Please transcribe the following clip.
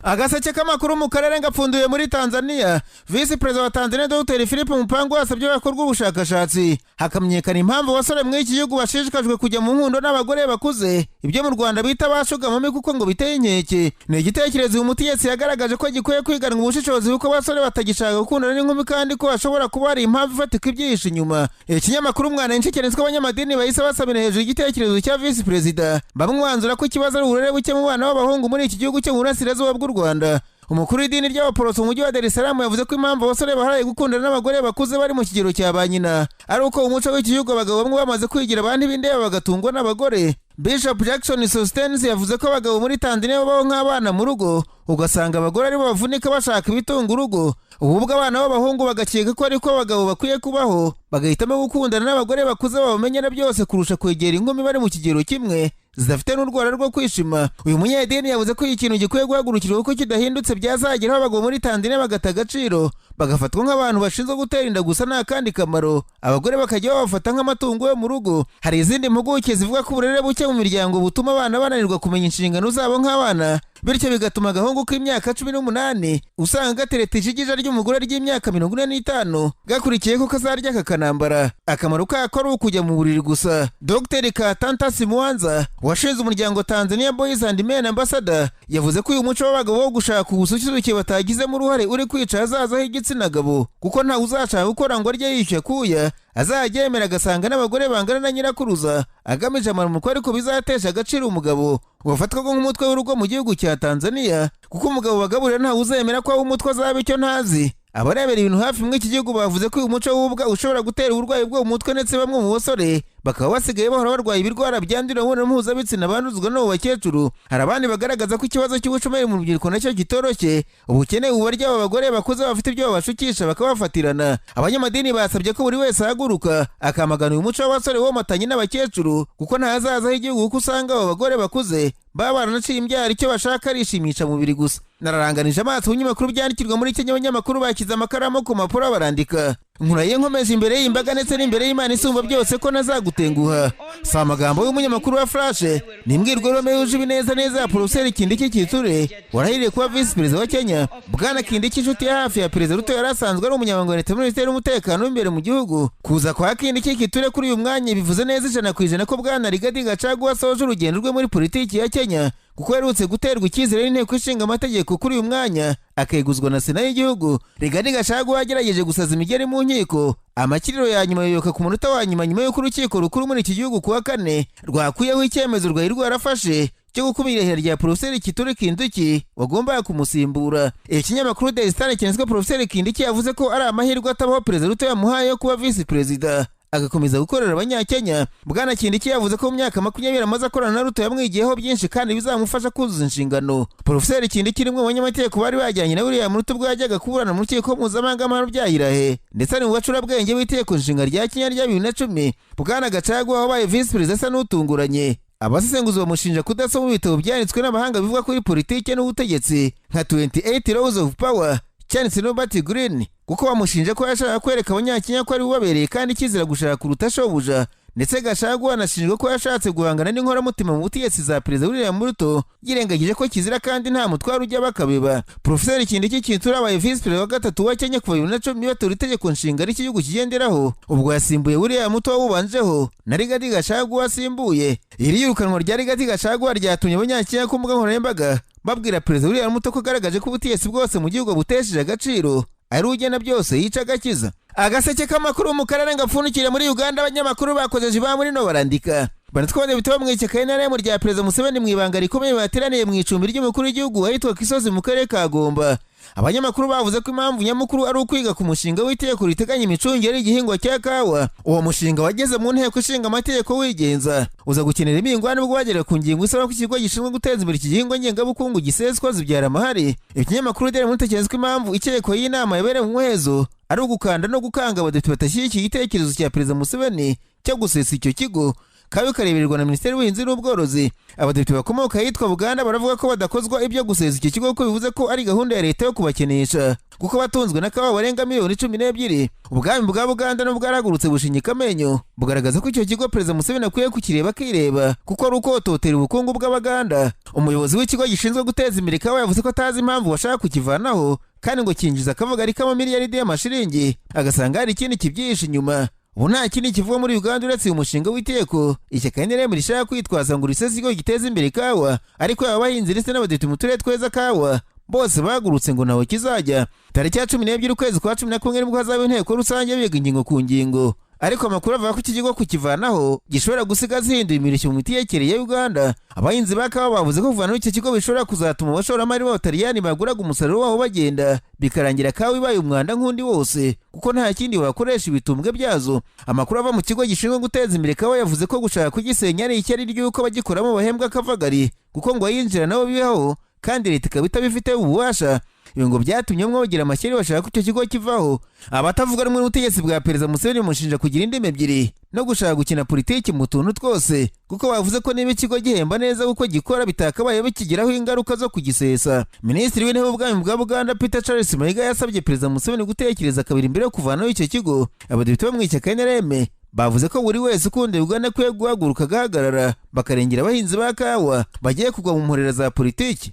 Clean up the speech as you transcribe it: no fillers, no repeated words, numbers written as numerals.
Agaseke k'amakuru mu karere ngapfunduye muri Tanzania. Vice President wa Tanzania Dr. Philip Mpango asabye bakorwa ubushakashatsi hakamenyekana impamvu abasore mu iki gihugu bashishikajwe kujya mu nkundo n'abagore bakuze ibyo mu Rwanda bita bashugamame kuko ngo biteye inkeke. Ni igitekerezo uyu mutegetsi yagaragaje ko gikwiye kwiganwa ubushishozi kuko abasore batagishaka gukundana n'inkumi kandi ko hashobora kuba hari impamvu ifatika ibyihishe inyuma. Ikinyamakuru Mwana inshikirizwa abanyamadini bahise basabira hejuru igitekerezo cya Vice President bamwe banzura ko ikibazo ari uburere buke mu bana b'abahungu muri iki gihugu cyo mu burasirazuba bw'u Rwanda. Umukuru w'idini ry'abaporoso mu mujyi wa Dar es Salaam yavuze ko impamvu abasore baharaye gukundana n'abagore bakuze bari mu kigero cya ba nyina ari uko umuco w'iki gihugu abagabo bamwe bamaze kwigira abandi b'indeba bagatungwa n'abagore. Bishop Jackson Sostens yavuze ko abagabo muri Tanzania babaho nk'abana mu rugo ugasanga abagore aribo bavunika bashaka ibitunga urugo. Ubwo abana b'abahungu bagakeka ko ariko abagabo bakwiye kubaho bagahitamo gukundana n'abagore bakuze babamenyera byose kurusha kwegera inkumi bari mu kigero kimwe zidafite n'urwara rwo kwishima. Uyu munyedini yavuze ko ikintu gikwiye guhagurukirwa kuko kidahindutse byazageraho abagabo muri Tanzania bagata agaciro bagafatwa nk'abantu bashinzwe gutera inda gusa nta kandi kamaro, abagore bakajya babafata nk'amatungo yo mu rugo. Hari izindi mpuguke zivuga ko uburere buke mu miryango butuma abana bananirwa kumenya inshingano zabo nk'abana, bityo bigatuma agahungu k'imyaka 18 usanga gatereta ijigija ry'umugore ry'imyaka 45 gakurikiye ko kazarya kakanambara. Akamaro kako ari ukujya mu buriri gusa. Dr. Katanta Simwanza washinze umuryango Tanzania Boys and Men Ambassador yavuze ko uyu muco w'abagabo wo gushaka ubususuruke batagizemo uruhare uri kwica hazaza h'igitsina gabo kuko nta uzashaka gukora ngo arye yishyuye kuya azajyemera agasanga n'abagore bangana na nyirakuruza agamije amaramuko ariko bizatesha agaciro umugabo wafatwa nk'umutwe w'urugo mu gihugu cya Tanzania kuko umugabo bagaburira nta uzemera ko umutwe azaba icyo ntazi. Abarebera ibintu hafi mu iki gihugu bavuze ko uyu muco w'ubwa ushobora gutera uburwayi bwo mu mutwe ndetse bamwe mu basore bakaba basigaye bahora barwaye ibirwara byandurira mu mibonano mpuzabitsina banduzwa n'abo bakecuru. Hari abandi bagaragaza ko ikibazo cy'ubushomeri mu rubyiruko nacyo kitoroshye, ubukene bubarya aba bagore bakuze bafite ibyo babashukisha bakabafatirana. Abanyamadini basabye ko buri wese ahaguruka akamagana uyu muco w'abasore womatanye n'abakecuru kuko nta hazaza h'igihugu kuko usanga abo bagore bakuze baba baranaciye imbyaro icyo bashaka arishimisha mubiri gusa. Nararanganije amaso ibinyamakuru byandikirwa muri Kenya, abanyamakuru bakiza amakaramu ku mpapuro barandika. Nkuraye nkomeje imbere y'imbaga ndetse n'imbere y'Imana isumba byose ko nazagutenguha. Si amagambo y'umunyamakuru wa Flash, ni imbwirwaruhame yuje ibineza neza ya Professor Kindiki Kiture warahiriye kuba Vice President wa Kenya. Bwana Kindiki inshuti ya hafi ya Perezida Ruto yarasanzwe ari umunyamabanga wa leta muri Minisiteri y'umutekano w'imbere mu gihugu. Kuza kwa Kindiki Kiture kuri uyu mwanya bivuze neza 100% ko Bwana Rigathi Gachagua asoje urugendo rwe muri politiki ya Kenya kuko yarutse guterwa icyizere n'inteko ishinga amategeko kuri uyu mwanya akeguzwa na Sena y'igihugu. Rigathi Gachagua yagerageje gusaza imigeri mu nkiko, amakiriro ya nyuma yoyoka ku munota wa nyuma y'uko urukiko rukuru muri iki gihugu kuwa 4 rwakuyeho icyemezo rwari rwarafashe cyo gukumira ihera rya Professor Kithure Kindiki wagombaga kumusimbura. Ikinyamakuru The Star cyanditswe Professor Kindiki yavuze ko ari amahirwe atabaho Perezida Ruto yamuhaye yo kuba Vice President agakomeza gukorera abanyakenya. Bwana Kindiki yavuze ko mu myaka 20 amaze akorana na Ruto yamwigiyeho byinshi kandi bizamufasha kuzuza inshingano. Professor Kindiki rimwe mu banyamategeko bari bajyanye na William Ruto ubwo yajyaga kuburana mu rukiko mpuzamahanga mu byahirahe ndetse ni ubacura bwenge w'itegeko nshinga rya Kenya rya 2010. Bwana Gachagua wabaye Vice President asa n'utunguranye. Abasesenguzi bamushinja kudasoma ibitabo byanditswe n'abahanga bivuga kuri politike n'ubutegetsi nka 28 Laws of Power cyanditse Robert Greene kuko bamushinja ko yashaka kwereka abanyakenya ko ari ubabereye kandi kizira gushaka kuruta shobuja. Ndetse Gachagua anashinjwa ko yashatse guhangana n'inkoramutima mu butegetsi za Perezida William Ruto yirengagije ko kizira kandi nta mutwaro ujya bakabeba. Professor Kindiki Kiture abaye Vice President wa gatatu wa Kenya kuva 2010 batora itegeko nshinga ry'igihugu kigenderaho, ubwo yasimbuye William Ruto wawubanjeho na Rigathi Gachagua wasimbuye. Iri yirukanwa rya Rigathi Gachagua ryatumye abanyakenya ku mbuga nkoranyambaga babwira Perezida William Ruto ko agaragaje ko ubutegetsi bwose mu gihugu butesheje agaciro ari ugena byose yica agakiza. Agaseke k'amakuru mu karere ngapfundikira muri Uganda abanyamakuru bakojeje ba muri no barandika banatwone bitaba mu ishyaka n'intare rya Perezida Museveni mu ibanga rikomeye bateraniye mu icumbi ry'umukuru w'igihugu ahitwa Kisozi mu karere ka Gomba. Abanyamakuru bavuze ko impamvu nyamukuru ari ukwiga ku mushinga w'itegeko riteganya imicungire y'igihingwa cya kawa. Uwo mushinga wageze mu nteko ishinga amategeko wigenza uza gukenera impingwa nubwo wagera ku ngingo isaba ko ikigo gishinzwe guteza imbere iki gihingwa ngengabukungu giseswa zibyara amahari. Ikinyamakuru Daily Monitor cyanditswe impamvu itegeko y'inama yabereye mu muhezo ari ugukanda no gukanga abadepite batashyigikiye igitekerezo cya Perezida Museveni cyo gusesa icyo kigo kabi karebererwa na Minisiteri y'Ubuhinzi n'Ubworozi. Abadepite bakomoka yitwa Buganda baravuga ko badakozwa ibyo gusesa icyo kigo ko bivuze ko ari gahunda ya leta yo kubakenesha kuko batunzwe na kawa barenga miliyoni 12. Ubwami bwa Buganda no bwaragurutse bushinyika amenyo bugaragaza ko icyo kigo Perezida Museveni akwiye kukireba akireba kuko ari ukototera ubukungu bw'Abaganda. Umuyobozi w'ikigo gishinzwe guteza imbere kawa yavuze ko atazi impamvu bashaka kukivanaho kandi ngo kinjiza akavugari k'amamiliyaridi y'amashiringi agasanga hari ikindi kibyihishe inyuma. Ubu nta kindi kivuga muri Uganda uretse uyu mushinga w'iteko ishyaka NRM rishaka kwitwaza ngo risese ikigo giteza imbere kawa, ariko abahinzi ndetse n'abadepite mu turere tweza kawa bose bagurutse ngo naho kizajya. Tariki ya 12 ukwezi kwa 11 nibwo hazaba inteko rusange biga ingingo ku ngingo, ariko amakuru avuga ko iki kigo kukivanaho gishobora gusiga zihinduye imirishyo mu mitegekere ya Uganda. Abahinzi bakawa bavuze ko kuvanaho iki kigo bishobora kuzatuma abashoramari b'Abataliyani baguraga umusaruro waho bagenda bikarangira kawa ibaye umwanda nk'undi wose kuko nta kindi wakoresha ibitumbwe byazo. Amakuru ava mu kigo gishinzwe guteza imbere kawa yavuze ko gushaka kugisenya ari icyari ry'uko bagikoramo bahembwa akavagari kuko ngo yinjira nabo bibaho kandi leta ikaba itabifiteho ububasha. Ibi ngo byatumye bamwe bagira amashyari bashaka ko icyo kigo kivaho. Abatavuga rumwe n'ubutegetsi bwa Perezida Museveni bamushinja kugira indimi ebyiri no gushaka gukina politiki mu tuntu twose kuko bavuze ko niba ikigo gihemba neza kuko gikora bitakabaye bikigiraho ingaruka zo kugisesa. Minisitiri w'intebe w'ubwami bwa Buganda Peter Charles Mayiga yasabye Perezida Museveni gutekereza kabiri mbere yo kuvanaho icyo kigo. Abadepite bo mu ishyaka NRM bavuze ko buri wese ukunda Uganda kwiye guhaguruka agahagarara bakarengera abahinzi ba kawa bagiye kugwa mu mporera za politiki.